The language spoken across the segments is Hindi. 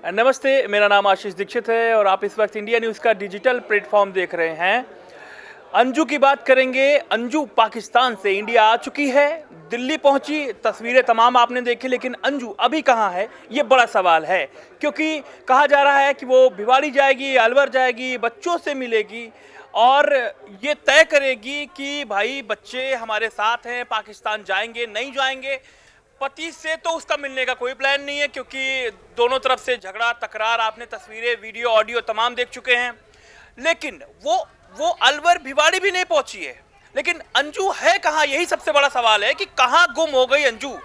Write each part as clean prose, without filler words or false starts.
नमस्ते, मेरा नाम आशीष दीक्षित है और आप इस वक्त इंडिया न्यूज़ का डिजिटल प्लेटफॉर्म देख रहे हैं। अंजू की बात करेंगे। अंजू पाकिस्तान से इंडिया आ चुकी है, दिल्ली पहुंची, तस्वीरें तमाम आपने देखी, लेकिन अंजू अभी कहां है ये बड़ा सवाल है, क्योंकि कहा जा रहा है कि वो भिवाड़ी जाएगी, अलवर जाएगी, बच्चों से मिलेगी और ये तय करेगी कि भाई बच्चे हमारे साथ हैं, पाकिस्तान जाएंगे नहीं जाएंगे। पति से तो उसका मिलने का कोई प्लान नहीं है, क्योंकि दोनों तरफ से झगड़ा तकरार आपने तस्वीरें, वीडियो, ऑडियो तमाम देख चुके हैं। लेकिन वो अलवर भिवाड़ी भी नहीं पहुंची है। लेकिन अंजू है कहां, यही सबसे बड़ा सवाल है कि कहां गुम हो गई अंजू।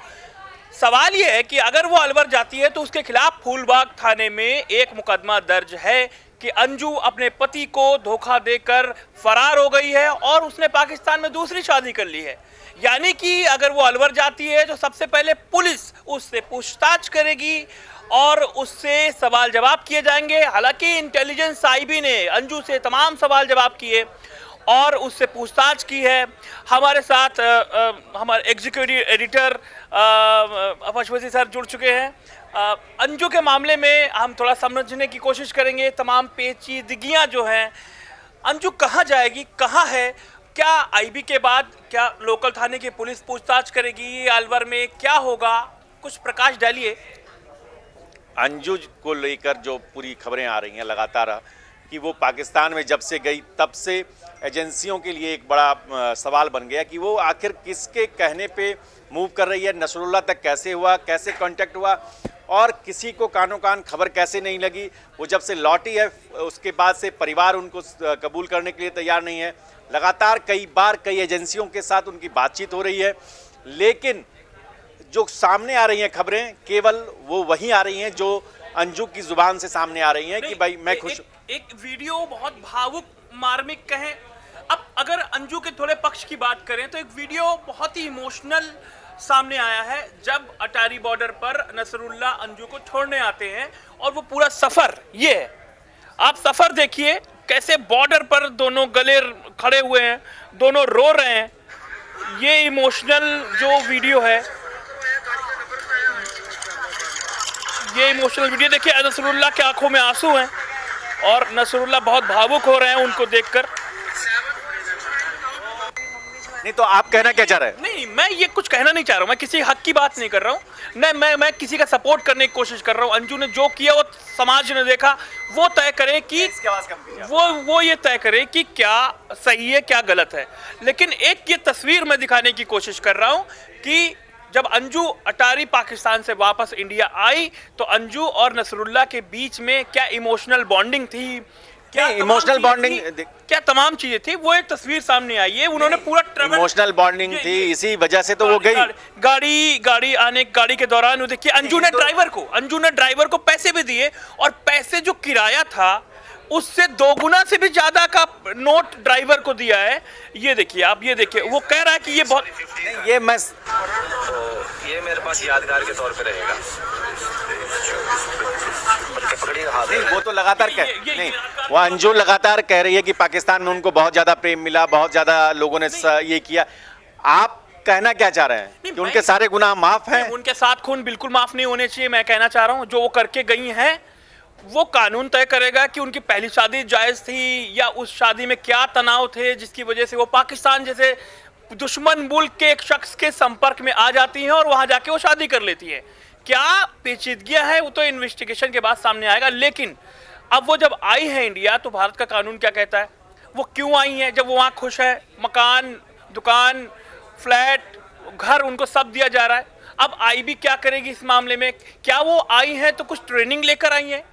सवाल यह है कि अगर वो अलवर जाती है तो उसके खिलाफ फूलबाग थाने में एक मुकदमा दर्ज है कि अंजू अपने पति को धोखा देकर फरार हो गई है और उसने पाकिस्तान में दूसरी शादी कर ली है। यानी कि अगर वो अलवर जाती है तो सबसे पहले पुलिस उससे पूछताछ करेगी और उससे सवाल जवाब किए जाएंगे। हालांकि इंटेलिजेंस आईबी ने अंजू से तमाम सवाल जवाब किए और उससे पूछताछ की है। हमारे साथ हमारे एग्जीक्यूटिव एडिटर पशुपति सर जुड़ चुके हैं। अंजू के मामले में हम थोड़ा समझने की कोशिश करेंगे, तमाम पेचीदगियां जो हैं। अंजू कहाँ जाएगी, कहाँ है, क्या आईबी के बाद क्या लोकल थाने की पुलिस पूछताछ करेगी, अलवर में क्या होगा, कुछ प्रकाश डालिए। अंजू को लेकर जो पूरी खबरें आ रही हैं लगातार कि वो पाकिस्तान में जब से गई तब से एजेंसियों के लिए एक बड़ा सवाल बन गया कि वो आखिर किसके कहने पे मूव कर रही है। नसरुल्लाह तक कैसे हुआ, कैसे कांटेक्ट हुआ और किसी को कानों कान खबर कैसे नहीं लगी। वो जब से लौटी है उसके बाद से परिवार उनको कबूल करने के लिए तैयार नहीं है। लगातार कई बार कई एजेंसियों के साथ उनकी बातचीत हो रही है, लेकिन जो सामने आ रही हैं खबरें केवल वो वहीं आ रही हैं जो अंजू की जुबान से सामने आ रही हैं कि भाई मैं खुश। एक वीडियो बहुत भावुक मार्मिक कहें। अब अगर अंजू के थोड़े पक्ष की बात करें तो एक वीडियो बहुत ही इमोशनल सामने आया है, जब अटारी बॉर्डर पर नसरुल्लाह अंजू को छोड़ने आते हैं और वो पूरा सफर ये है। आप सफर देखिए कैसे बॉर्डर पर दोनों गले खड़े हुए हैं, दोनों रो रहे हैं। ये इमोशनल जो वीडियो है, ये इमोशनल वीडियो देखिए, नसरुल्लाह के आंखों में आंसू हैं और नसरुल्लाह बहुत भावुक हो रहे हैं उनको देखकर। नहीं तो आप कहना क्या चाह रहे हैं? नहीं, मैं ये कुछ कहना नहीं चाह रहा हूँ, मैं किसी हक की बात नहीं कर रहा हूँ, नहीं मैं किसी का सपोर्ट करने की कोशिश कर रहा हूँ। अंजू ने जो किया वो समाज ने देखा, वो तय करे कि वो ये तय करे कि क्या सही है क्या गलत है। लेकिन एक ये तस्वीर मैं दिखाने की कोशिश कर रहा हूँ कि जब अंजू अटारी पाकिस्तान से वापस इंडिया आई तो अंजू और नसरुल्लाह के बीच में क्या इमोशनल बॉन्डिंग थी, क्या इमोशनल बॉन्डिंग, क्या तमाम चीजें थी, वो एक तस्वीर सामने आई है। उन्होंने पूरा इमोशनल बॉन्डिंग थी, इसी वजह से तो वो गई। गाड़ी के दौरान देखिए अंजू ने ड्राइवर को पैसे भी दिए और पैसे जो किराया था उससे 2 गुना से भी ज्यादा का नोट ड्राइवर को दिया है। ये देखिए आप, ये देखिए वो कह रहा है कि ये बहुत ये मेरे पास यादगार के तौर पे रहेगा। नहीं, वो तो लगातार नहीं, वो अंजू लगातार कह रही है कि पाकिस्तान में उनको बहुत ज्यादा प्रेम मिला, बहुत ज्यादा लोगों ने ये किया। आप कहना क्या चाह रहे हैं कि उनके सारे गुनाह माफ हैं? उनके साथ खून बिल्कुल माफ नहीं होने चाहिए। मैं कहना चाह रहा हूँ जो वो करके गई हैं वो कानून तय करेगा कि उनकी पहली शादी जायज थी या उस शादी में क्या तनाव थे जिसकी वजह से वो पाकिस्तान जैसे दुश्मन मुल्क के एक शख्स के संपर्क में आ जाती हैं और वहां जाके वो शादी कर लेती है। क्या पेचीदगियां है वो तो इन्वेस्टिगेशन के बाद सामने आएगा। लेकिन अब वो जब आई है इंडिया तो भारत का कानून क्या कहता है, वो क्यों आई है जब वो वहाँ खुश है, मकान, दुकान, फ्लैट, घर उनको सब दिया जा रहा है। अब आईबी क्या करेगी इस मामले में? क्या वो आई हैं तो कुछ ट्रेनिंग लेकर आई हैं,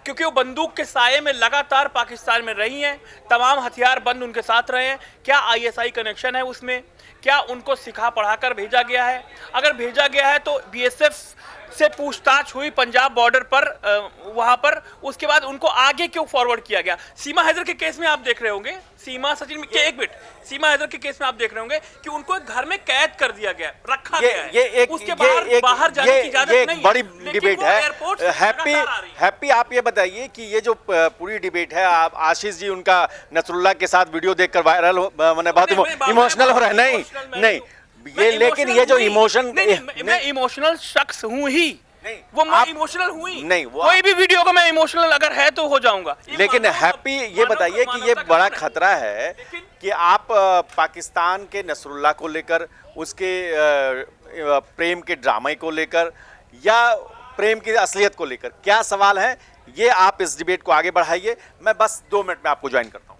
क्योंकि वो बंदूक के साये में लगातार पाकिस्तान में रही हैं, तमाम हथियार बंद उनके साथ रहे हैं। क्या आईएसआई कनेक्शन है उसमें? क्या उनको सिखा पढ़ाकर भेजा गया है? अगर भेजा गया है तो बीएसएफ से पूछताछ हुई पंजाब बॉर्डर पर, वहां पर, उसके बाद उनको आगे क्यों फॉरवर्ड किया गया? सीमा हैदर के केस में आप देख रहे होंगे, सीमा हैदर के केस में आप देख रहे होंगे कि उनको एक घर में कैद कर दिया गया, रखा गया है, उसके बाहर जाने की इजाजत नहीं। बड़ी डिबेट है। हैप्पी आप ये बताइए कि ये जो पूरी डिबेट है, आप आशीष जी उनका नसरुल्लाह के साथ वीडियो देखकर वायरल मैंने बहुत इमोशनल हो रहा है। नहीं ये, लेकिन ये जो इमोशन, मैं इमोशनल शख्स हूं ही, नहीं, वो मैं आप- इमोशनल हुई नहीं, वो कोई भी वीडियो को मैं इमोशनल अगर है तो हो जाऊंगा। लेकिन हैप्पी ये बताइए कि ये बड़ा खतरा है कि आप पाकिस्तान के नसरुल्लाह को लेकर, उसके प्रेम के ड्रामे को लेकर या प्रेम की असलियत को लेकर क्या सवाल है, ये आप इस डिबेट को आगे बढ़ाइए। मैं बस 2 मिनट में आपको ज्वाइन करता हूँ।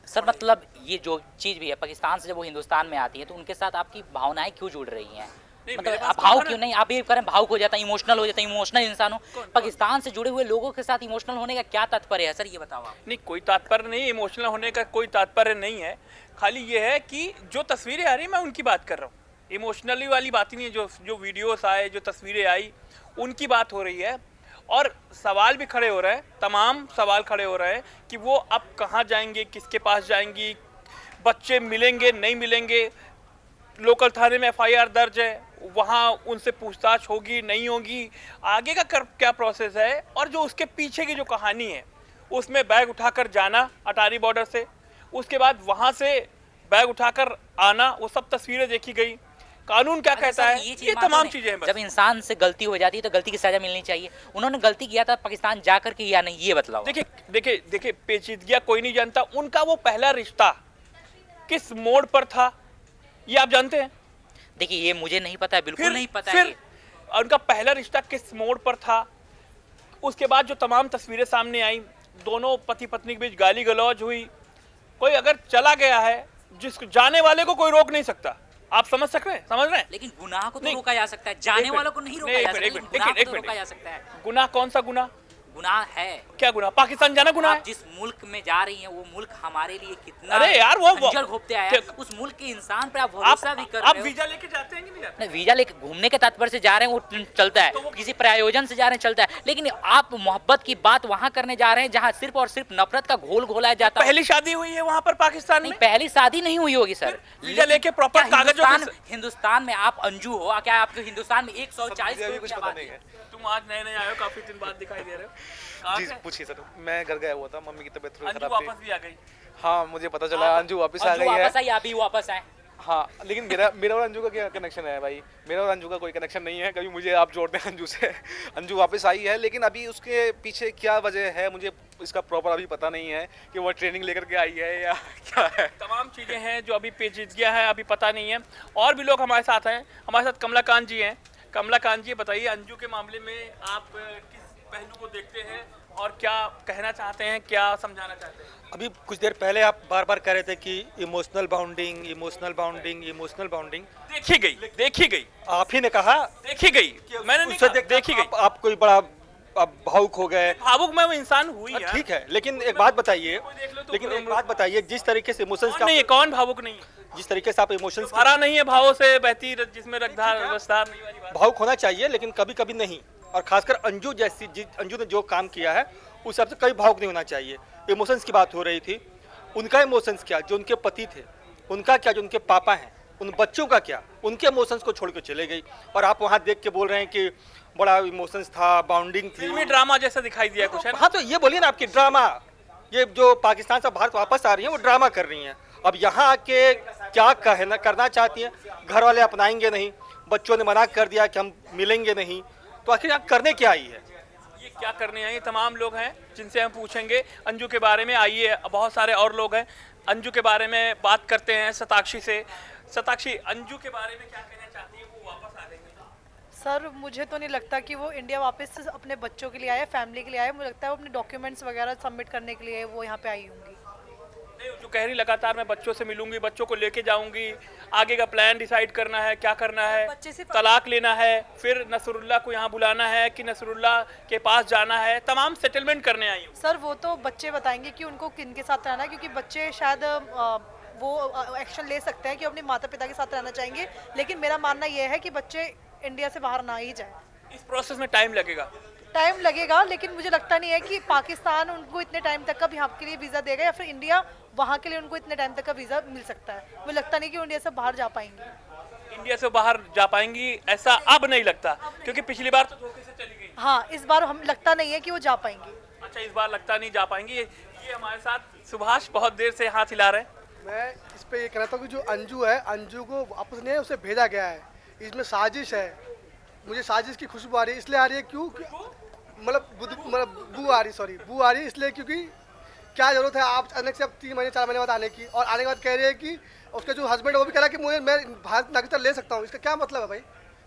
सर मतलब ये जो चीज़ भी है, पाकिस्तान से जब वो हिंदुस्तान में आती है तो उनके साथ आपकी भावनाएं क्यों जुड़ रही हैं? नहीं, मतलब मेरे पास आप तो भाव है क्यों ना। नहीं, आप ये करें भावुक हो जाता है, इमोशनल हो जाता है, इमोशनल इंसान हो। पाकिस्तान से जुड़े हुए लोगों के साथ इमोशनल होने का क्या तात्पर्य है सर, ये बताओ आप। नहीं, कोई तात्पर्य नहीं, इमोशनल होने का कोई तात्पर्य नहीं है। खाली ये है कि जो तस्वीरें आ रही मैं उनकी बात कर रहा हूँ। इमोशनली वाली बात ही नहीं है। जो वीडियोस आए, जो तस्वीरें आई, उनकी बात हो रही है। और सवाल भी खड़े हो रहे हैं, तमाम सवाल खड़े हो रहे हैं कि वो अब कहाँ जाएंगे, किसके पास जाएंगी, बच्चे मिलेंगे नहीं मिलेंगे। लोकल थाने में एफआईआर दर्ज है, वहाँ उनसे पूछताछ होगी नहीं होगी, आगे का क्या प्रोसेस है। और जो उसके पीछे की जो कहानी है, उसमें बैग उठाकर जाना अटारी बॉर्डर से, उसके बाद वहाँ से बैग उठाकर आना, वो सब तस्वीरें देखी गई। कानून क्या अच्छा कहता सर, है, चीज़ ये मानते तमाम हैं, चीजें हैं बस। जब इंसान से गलती हो जाती है तो गलती की सजा मिलनी चाहिए। उन्होंने गलती किया था पाकिस्तान जाकर के या नहीं, ये बतलाओ। देखिए देखिए देखिए, पेचीदगियां कोई नहीं जानता। उनका वो पहला रिश्ता किस मोड़ पर था, ये आप जानते हैं? देखिए ये मुझे नहीं पता है, बिल्कुल नहीं पता है फिर ये। उनका पहला रिश्ता किस मोड़ पर था। उसके बाद जो तमाम तस्वीरें सामने आई, दोनों पति पत्नी के बीच गाली गलौज हुई। कोई अगर चला गया है, जिसको जाने वाले को कोई रोक नहीं सकता। आप समझ रहे हैं? लेकिन गुनाह को तो नहीं, रोका जा सकता है, जाने एक वालों को मिनट, नहीं नहीं, रोका जा एक सकता, मिनट, लेकिन एक गुनाह मिनट, को एक तो रोका मिनट। जा सकता है। गुनाह कौन सा गुनाह? गुनाह है, क्या गुनाह? पाकिस्तान जाना गुनाह आप है? जिस मुल्क में जा रही हैं वो मुल्क हमारे लिए कितना अरे यार, वो खंजर घोंपते आया है। उस मुल्क के इंसान पे आप भरोसा भी कर आप रहे हो। वीजा लेके जाते हैं कि नहीं जाते? नहीं, वीजा लेके घूमने के तात्पर्य से जा रहे हैं वो चलता है, किसी प्रायोजन से जा रहे हैं चलता है, लेकिन आप मोहब्बत की बात वहां करने जा रहे हैं जहां सिर्फ और सिर्फ नफरत का घोल घोलाया जाता है। पहली शादी हुई है वहां पर पाकिस्तान नहीं, में? पहली शादी नहीं हुई होगी सर। वीजा लेके प्रॉपर क्या कागजों हिंदुस्तान में आप अंजू हो क्या? आपके हिंदुस्तान में 140 करोड़ की आबादी है। तुम आज नए नए आए हो, काफी दिन बाद दिखाई दे रहे हो। कहाँ जी से? पूछिए सर। मैं घर गया हुआ था, मम्मी की तबीयत थोड़ी अंजू खराब वापस थी। भी आ गई। हाँ मुझे पता चला अंजू वापस आ अंजू गई है। वापस आई, आप भी वापस आए। हाँ लेकिन मेरा और अंजू का क्या कनेक्शन है भाई? मेरा और अंजू का कोई कनेक्शन नहीं है, कभी मुझे आप जोड़ते हैं अंजू से। अंजू वापस आई है, लेकिन अभी उसके पीछे क्या वजह है मुझे इसका प्रॉपर अभी पता नहीं है कि वो ट्रेनिंग लेकर के आई है या क्या है। तमाम चीजें हैं जो अभी पेचीदगियां हैं, अभी पता नहीं है। और भी लोग हमारे साथ हैं। हमारे साथ कमलाकांत जी हैं। कमलाकांत जी, बताइए अंजू के मामले में आप किस पहलू को देखते हैं और क्या कहना चाहते हैं, क्या समझाना चाहते हैं? अभी कुछ देर पहले आप बार बार कह रहे थे कि emotional bounding, emotional bounding, emotional bounding. देखी गई आप ही ने कहा, देखी गई, मैंने नहीं उससे कहा, देखी गई। आप कोई बड़ा आप भावुक हो गए। भावुक मैं वो इंसान हुई यार। ठीक है, लेकिन एक बात बताइए, कोई देख लो तो लेकिन रोम एक रोम। बात बताइए, जिस तरीके से इमोशंस कौन नहीं है, कौन भावुक नहीं है? जिस तरीके से आप इमोशंस भरा नहीं है भावों से बहती जिसमें रसधार नहीं वाली बात। भावुक होना चाहिए, लेकिन कभी कभी नहीं। और खासकर अंजू जैसी, अंजू ने जो काम किया है उस हिसाब से कभी भावुक नहीं होना चाहिए। इमोशंस की बात हो रही थी, उनका इमोशंस क्या, जो उनके पति थे उनका क्या, जो उनके पापा हैं उन बच्चों का क्या, उनके इमोशंस को छोड़ के चले गई। और आप वहाँ देख के बोल रहे हैं कि बड़ा इमोशंस था, बाउंडिंग थी। फिल्मी ड्रामा जैसा दिखाई दिया कुछ है ना? हाँ तो ये बोलिए ना, आपकी ड्रामा, ये जो पाकिस्तान से भारत वापस आ रही हैं वो ड्रामा कर रही हैं। अब यहाँ आके क्या कहना करना चाहती हैं? घर वाले अपनाएंगे नहीं, बच्चों ने मना कर दिया कि हम मिलेंगे नहीं, तो आखिर यहाँ करने क्या आई है? ये क्या करने आई? तमाम लोग हैं जिनसे हम पूछेंगे अंजू के बारे में। आइए, बहुत सारे और लोग हैं, अंजू के बारे में बात करते हैं शताक्षी से। शताक्षी, अंजू के बारे में क्या कहना चाहती है? वो वापस आ गई है। सर मुझे तो नहीं लगता कि वो इंडिया वापस से अपने बच्चों के लिए आए, फैमिली के लिए आए। मुझे लगता है वो अपने डॉक्यूमेंट्स वगैरह सबमिट करने के लिए वो यहाँ पे आई होंगी। नहीं, जो कह रही लगातार मैं बच्चों से मिलूंगी, बच्चों को लेके जाऊंगी, आगे का प्लान डिसाइड करना है, क्या करना है, बच्चे सिर्फ- तलाक लेना है, फिर नसरुल्लाह को यहाँ बुलाना है कि नसरुल्लाह के पास जाना है, तमाम सेटलमेंट करने आई हूँ। सर वो तो बच्चे बताएंगे कि उनको किन के साथ रहना है, क्योंकि बच्चे शायद वो एक्शन ले सकते हैं कि अपने माता पिता के साथ रहना चाहेंगे। लेकिन मेरा मानना ये है कि बच्चे इंडिया से बाहर ना ही जाए। इस प्रोसेस में टाइम लगेगा। टाइम लगेगा, लेकिन मुझे लगता नहीं है कि पाकिस्तान उनको इतने टाइम तक का भी यहाँ के लिए वीज़ा देगा, या फिर इंडिया वहाँ के लिए उनको इतने टाइम तक का वीज़ा मिल सकता है। मुझे लगता नहीं कि वो इंडिया से बाहर जा पाएंगे। इंडिया से बाहर जा पाएंगी ऐसा अब नहीं लगता, क्योंकि पिछली बार तो धोखे से चली गई। हाँ, इस बार हम लगता नहीं है कि वो जा पाएंगे। अच्छा, इस बार लगता नहीं जा पाएंगी। ये हमारे साथ सुभाष बहुत देर से हाथ हिला रहे हैं। मैं इस पे ये कहना था कि जो अंजू है, अंजू को वापस नहीं है, उसे भेजा गया है। इसमें साजिश है, मुझे साजिश की खुशबू आ रही है, इसलिए आ रही है क्यों बू आ रही है इसलिए क्योंकि क्या जरूरत है आप अचानक से अब 3 महीने 4 महीने बाद आने की, और आने के बाद कह रहे हैं कि उसके जो हस्बैंड है वो भी कह रहा है कि मैं भारत नागरिकता ले सकता हूँ। इसका क्या मतलब है भाई?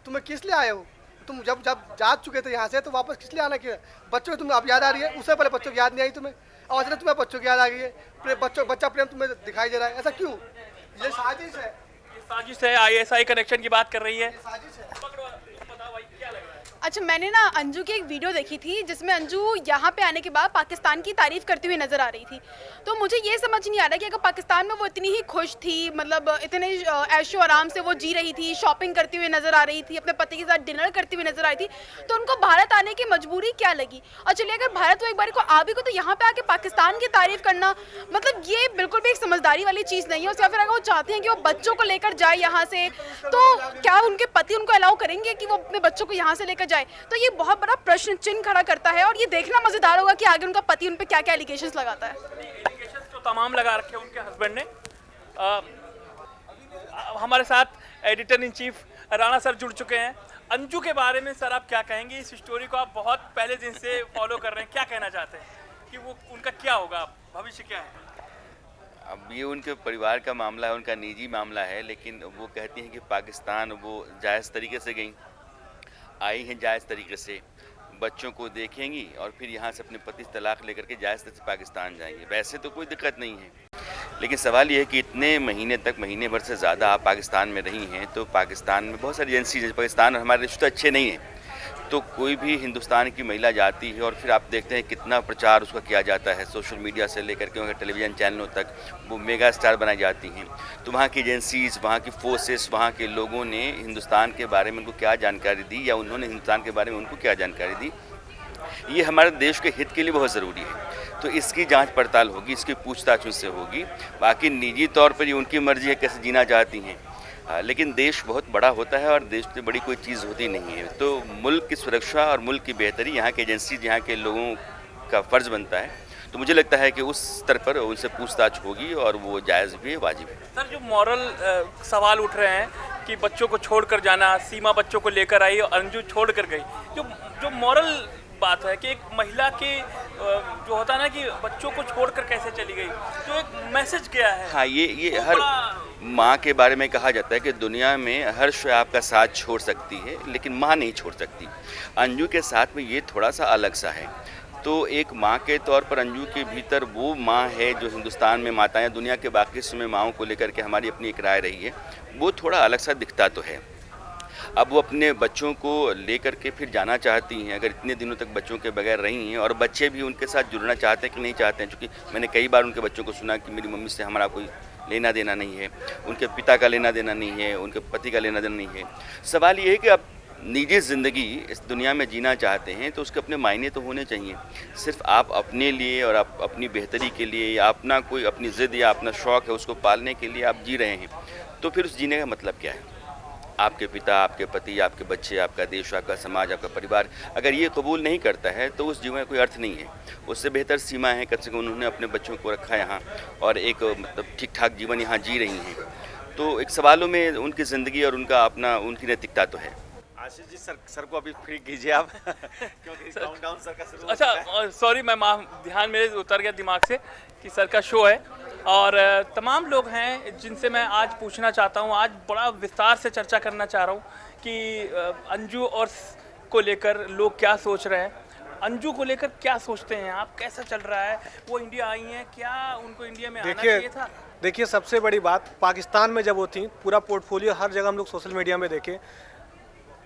तुम्हें किस लिए आए हो? तुम जब जा चुके थे यहाँ से तो वापस किस लिए आना किया? बच्चों की तुम्हें अब याद आ रही है, उससे पहले बच्चों की याद नहीं आई तुम्हें, और अचानक तुम्हें बच्चों की याद आ गई है, बच्चा प्रेम तुम्हें दिखाई दे रहा है, ऐसा क्यों? ये साजिश है, साजिश है। ISI कनेक्शन की बात कर रही है। साजिश है। बताओ भाई क्या लग रहा है? अच्छा, मैंने ना अंजू की एक वीडियो देखी थी जिसमें अंजू यहाँ पे आने के बाद पाकिस्तान की तारीफ करती हुई नज़र आ रही थी। तो मुझे ये समझ नहीं आ रहा कि अगर पाकिस्तान में वो इतनी ही खुश थी, मतलब इतने ऐशो आराम से वो जी रही थी, शॉपिंग करती हुई नज़र आ रही थी, अपने पति के साथ डिनर करती हुई नज़र आ रही थी, तो उनको भारत आने की मजबूरी क्या लगी? और चलिए अगर भारत वो एक बार को आ भी को तो यहाँ पे आके पाकिस्तान की तारीफ करना, मतलब ये बिल्कुल भी एक समझदारी वाली चीज़ नहीं है। या फिर अगर वो चाहती हैं कि वो बच्चों को लेकर जाए यहाँ से, तो क्या उनके पति उनको अलाउ करेंगे कि वो अपने बच्चों को यहाँ से लेकर जाए? तो ये बहुत बड़ा प्रश्न चिन्ह खड़ा करता है, और ये देखना मजेदार होगा कि आगे उनका पति उन पे क्या क्या एलिगेशंस लगाता है। एलिगेशंस तो तमाम लगा रखे उनके हस्बैंड ने। हमारे साथ editor in chief Rana sir जुड़ चुके हैं। अंजू के बारे में सर आप क्या कहेंगे? इस स्टोरी को आप बहुत पहले दिन से फॉलो कर रहे हैं, क्या कहना चाहते हैं कि वो उनका क्या होगा, भविष्य क्या है? अब ये उनके परिवार का मामला है, उनका निजी मामला है, लेकिन वो कहती हैं कि पाकिस्तान वो जायज़ तरीके से गई, आई हैं जायज़ तरीके से, बच्चों को देखेंगी और फिर यहाँ से अपने पति से तलाक लेकर के जायज़ तरीके से पाकिस्तान जाएंगे। वैसे तो कोई दिक्कत नहीं है, लेकिन सवाल ये है कि इतने महीने तक, महीने भर से ज़्यादा आप पाकिस्तान में रही हैं, तो पाकिस्तान में बहुत सारी एजेंसी है, पाकिस्तान और हमारे रिश्ते अच्छे नहीं हैं, तो कोई भी हिंदुस्तान की महिला जाती है और फिर आप देखते हैं कितना प्रचार उसका किया जाता है, सोशल मीडिया से लेकर के टेलीविज़न चैनलों तक वो मेगा स्टार बनाई जाती हैं। तो वहाँ की एजेंसीज़, वहाँ की फोर्सेस, वहाँ के लोगों ने हिंदुस्तान के बारे में उनको क्या जानकारी दी, या उन्होंने हिंदुस्तान के बारे में उनको क्या जानकारी दी, ये हमारे देश के हित के लिए बहुत ज़रूरी है। तो इसकी जांच पड़ताल होगी, इसकी पूछताछ उनसे होगी। बाकी निजी तौर पर ये उनकी मर्ज़ी है कैसे जीना चाहती हैं, लेकिन देश बहुत बड़ा होता है और देश से बड़ी कोई चीज़ होती नहीं है। तो मुल्क की सुरक्षा और मुल्क की बेहतरी यहाँ के एजेंसी, यहाँ के लोगों का फ़र्ज़ बनता है। तो मुझे लगता है कि उस स्तर पर उनसे पूछताछ होगी और वो जायज़ भी है, वाजिब है। सर जो मॉरल सवाल उठ रहे हैं कि बच्चों को छोड़कर जाना, सीमा बच्चों को लेकर आई और अंजू छोड़ कर गई, जो मॉरल बात है कि एक महिला के जो होता है ना कि बच्चों को छोड़कर कैसे चली गई, तो एक मैसेज क्या है? हाँ, ये हर माँ के बारे में कहा जाता है कि दुनिया में हर शय आपका साथ छोड़ सकती है, लेकिन माँ नहीं छोड़ सकती। अंजू के साथ में ये थोड़ा सा अलग सा है। तो एक माँ के तौर पर अंजू के भीतर वो माँ है जो हिंदुस्तान में माताएं, दुनिया के बाकी हिस्सों में माँओं को लेकर के हमारी अपनी एक राय रही है, वो थोड़ा अलग सा दिखता तो है। अब वो अपने बच्चों को लेकर के फिर जाना चाहती हैं, अगर इतने दिनों तक बच्चों के बगैर रही हैं, और बच्चे भी उनके साथ जुड़ना चाहते हैं कि नहीं चाहते हैं, क्योंकि मैंने कई बार उनके बच्चों को सुना कि मेरी मम्मी से हमारा कोई लेना देना नहीं है, उनके पिता का लेना देना नहीं है, उनके पति का लेना देना नहीं है। सवाल ये है कि आप निजी ज़िंदगी इस दुनिया में जीना चाहते हैं तो उसके अपने मायने तो होने चाहिए। सिर्फ आप अपने लिए और आप अपनी बेहतरी के लिए, या अपना कोई अपनी ज़िद या अपना शौक़ है उसको पालने के लिए आप जी रहे हैं, तो फिर उस जीने का मतलब क्या है? आपके पिता, आपके पति, आपके बच्चे, आपका देश, आपका समाज, आपका परिवार अगर ये कबूल नहीं करता है तो उस जीवन का कोई अर्थ नहीं है। उससे बेहतर सीमा है, कम से कम उन्होंने अपने बच्चों को रखा यहाँ और एक मतलब ठीक ठाक जीवन यहाँ जी रही हैं। तो एक सवालों में उनकी ज़िंदगी और उनका अपना उनकी नैतिकता तो है। आशीष जी, सर को अभी फ्री कीजिए आप क्योंकि काउंटडाउन सर का शुरू। अच्छा सॉरी, मैं ध्यान मेरे उतर गया दिमाग से कि सर का शो है, और तमाम लोग हैं जिनसे मैं आज पूछना चाहता हूँ, आज बड़ा विस्तार से चर्चा करना चाह रहा हूँ कि अंजू और को लेकर लोग क्या सोच रहे हैं, अंजू को लेकर क्या सोचते हैं आप, कैसा चल रहा है, वो इंडिया आई हैं, क्या उनको इंडिया में आना चाहिए था? देखिए सबसे बड़ी बात, पाकिस्तान में जब वो थी पूरा पोर्टफोलियो हर जगह हम लोग सोशल मीडिया में देखे,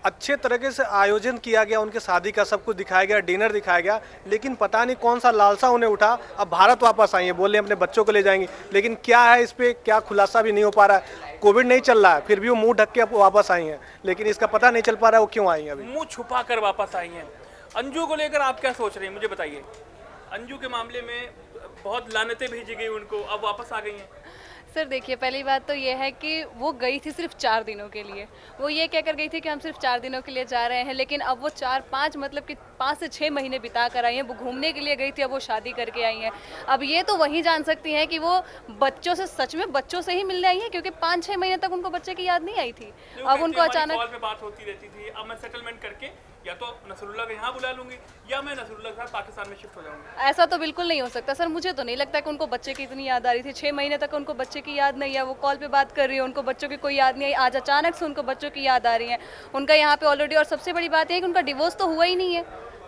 अच्छे तरीके से आयोजन किया गया, उनके शादी का सब कुछ दिखाया गया, डिनर दिखाया गया, लेकिन पता नहीं कौन सा लालसा उन्हें उठा, अब भारत वापस आई है, बोल रहे हैं अपने बच्चों को ले जाएंगी, लेकिन क्या है इस पर क्या खुलासा भी नहीं हो पा रहा है। कोविड नहीं चल रहा है फिर भी वो मुंह ढक के वापस आई हैं, लेकिन इसका पता नहीं चल पा रहा है वो क्यों आई हैं, अभी मुंह छुपा कर वापस आई हैं। अंजू को लेकर आप क्या सोच रहे हैं, मुझे बताइए। अंजू के मामले में बहुत लानतें भेजी गई उनको, अब वापस आ गई हैं। सर देखिए, पहली बात तो ये है कि वो गई थी सिर्फ 4 दिनों के लिए। वो ये कहकर गई थी कि हम सिर्फ 4 दिनों के लिए जा रहे हैं, लेकिन अब वो 4-5 मतलब कि 5 से 6 महीने बिता कर आई हैं। वो घूमने के लिए गई थी, अब वो शादी करके आई हैं। अब ये तो वही जान सकती हैं कि वो बच्चों से, सच में बच्चों से ही मिलने आई हैं, क्योंकि 5-6 महीने तक उनको बच्चे की याद नहीं आई थी। अब उनको अचानक कॉल पे बात होती रहती थी, अब मैं सेटलमेंट करके या तो नसरुल्लाह को यहाँ बुला लूंगी या मैं नसरुल्लाह के साथ पाकिस्तान में शिफ्ट हो जाऊंगी। ऐसा तो बिल्कुल नहीं हो सकता सर। मुझे तो नहीं लगता कि उनको बच्चे की इतनी याद आ रही थी। 6 महीने तक उनको बच्चे की याद नहीं है। वो कॉल पे बात कर रही है, उनको बच्चों की कोई याद नहीं आई। आज अचानक से उनको बच्चों की याद आ रही है। उनका यहाँ पे ऑलरेडी, और सबसे बड़ी बात यह है कि उनका डिवोर्स तो हुआ ही नहीं है।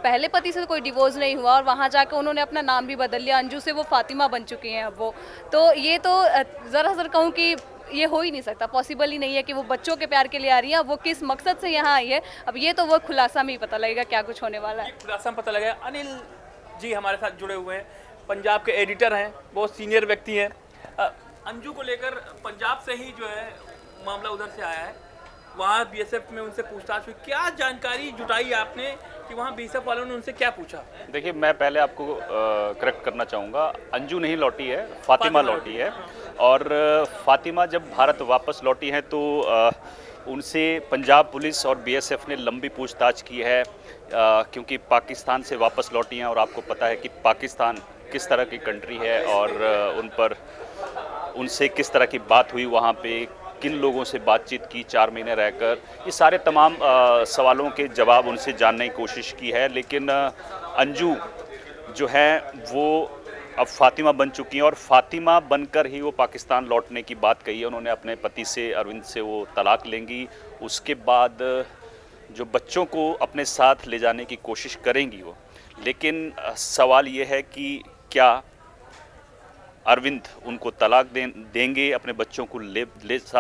पहले पति से कोई डिवोर्स नहीं हुआ और वहाँ जाकर उन्होंने अपना नाम भी बदल लिया। अंजू से वो फातिमा बन चुकी हैं अब वो। तो ये तो ज़रा ज़रा कहूँ कि ये हो ही नहीं सकता, पॉसिबल ही नहीं है कि वो बच्चों के प्यार के लिए आ रही है। वो किस मकसद से यहाँ आई है, अब ये तो वो खुलासा में ही पता लगेगा क्या कुछ होने वाला है। खुलासा में पता लगा। अनिल जी हमारे साथ जुड़े हुए हैं, पंजाब के एडिटर हैं, बहुत सीनियर व्यक्ति हैं। अंजू को लेकर पंजाब से ही जो है मामला उधर से आया है, वहाँ बीएसएफ में उनसे पूछताछ हुई। क्या जानकारी जुटाई आपने कि वहाँ बीएसएफ वालों ने उनसे क्या पूछा? देखिए, मैं पहले आपको करेक्ट करना चाहूँगा, अंजू नहीं लौटी है, फातिमा लौटी है। और फातिमा जब भारत वापस लौटी हैं तो उनसे पंजाब पुलिस और बीएसएफ ने लंबी पूछताछ की है, क्योंकि पाकिस्तान से वापस लौटी हैं और आपको पता है कि पाकिस्तान किस तरह की कंट्री है और उन पर उनसे किस तरह की बात हुई, वहाँ पे किन लोगों से बातचीत की 4 महीने रहकर, ये सारे तमाम सवालों के जवाब उनसे जानने की कोशिश की है। लेकिन अंजू जो है वो अब फातिमा बन चुकी हैं और फातिमा बनकर ही वो पाकिस्तान लौटने की बात कही है। उन्होंने अपने पति से, अरविंद से, वो तलाक लेंगी। उसके बाद जो बच्चों को अपने साथ ले जाने की कोशिश करेंगी वो। लेकिन सवाल ये है कि क्या अरविंद उनको तलाक देंगे, अपने बच्चों को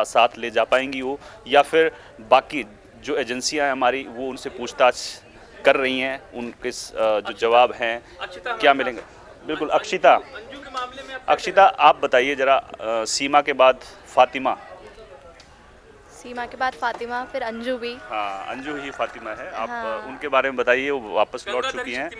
साथ ले जा पाएंगी वो, या फिर बाकी जो एजेंसियां हैं हमारी वो उनसे पूछताछ कर रही हैं, उनके जो जवाब हैं क्या मिलेंगे। बिल्कुल। अक्षिता, अक्षिता आप बताइए ज़रा, सीमा के बाद फातिमा, सीमा के बाद फातिमा, फिर अंजू भी। हाँ, अंजू ही फातिमा है। आप उनके बारे में बताइए, वो वापस लौट चुकी हैं।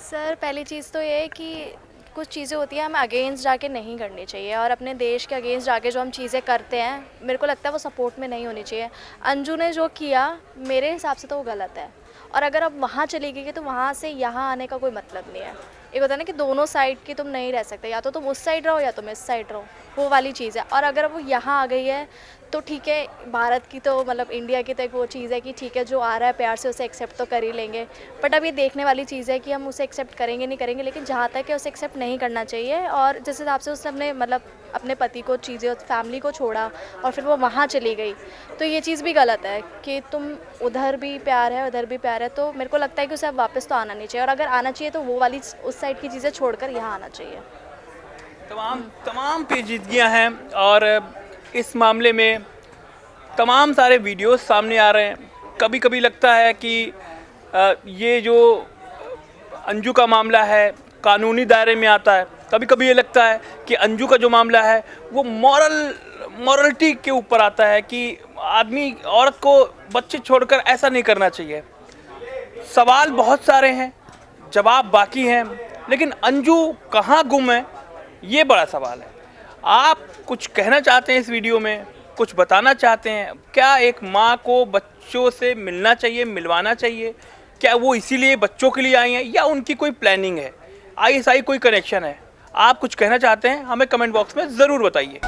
सर पहली चीज़ तो ये है कि कुछ चीज़ें होती हैं हमें अगेंस्ट जाके नहीं करनी चाहिए, और अपने देश के अगेंस्ट जाके जो हम चीज़ें करते हैं, मेरे को लगता है वो सपोर्ट में नहीं होनी चाहिए। अंजू ने जो किया मेरे हिसाब से तो वो गलत है, और अगर अब वहाँ चली गई तो वहाँ से यहाँ आने का कोई मतलब नहीं है। एक होता है ना कि दोनों साइड की तुम नहीं रह सकते, या तो तुम उस साइड रहो या तुम इस साइड रहो, वो वाली चीज़ है। और अगर वो यहाँ आ गई है तो ठीक है, भारत की तो मतलब इंडिया की तो एक वो चीज़ है कि ठीक है, जो आ रहा है प्यार से उसे एक्सेप्ट तो कर ही लेंगे। बट अब ये देखने वाली चीज़ है कि हम उसे एक्सेप्ट करेंगे नहीं करेंगे, लेकिन जहाँ तक है उसे एक्सेप्ट नहीं करना चाहिए। और जिस हिसाब से उसने अपने मतलब अपने पति को, चीज़ें, फैमिली को छोड़ा और फिर वो वहाँ चली गई, तो ये चीज़ भी गलत है कि तुम उधर भी प्यार है उधर भी प्यार है। तो मेरे को लगता है कि उसे अब वापस तो आना नहीं चाहिए, और अगर आना चाहिए तो वो वाली उस साइड की चीज़ें छोड़कर यहाँ आना चाहिए। तमाम पेचीदगियाँ हैं और इस मामले में तमाम सारे वीडियोस सामने आ रहे हैं। कभी कभी लगता है कि ये जो अंजू का मामला है कानूनी दायरे में आता है, कभी कभी ये लगता है कि अंजू का जो मामला है वो मॉरलिटी के ऊपर आता है कि आदमी औरत को बच्चे छोड़कर ऐसा नहीं करना चाहिए। सवाल बहुत सारे हैं, जवाब बाकी हैं, लेकिन अंजू कहाँ गुम है ये बड़ा सवाल है। आप कुछ कहना चाहते हैं इस वीडियो में, कुछ बताना चाहते हैं? क्या एक माँ को बच्चों से मिलना चाहिए, मिलवाना चाहिए? क्या वो इसीलिए बच्चों के लिए आई हैं या उनकी कोई प्लानिंग है, ISI कोई कनेक्शन है? आप कुछ कहना चाहते हैं हमें कमेंट बॉक्स में ज़रूर बताइए।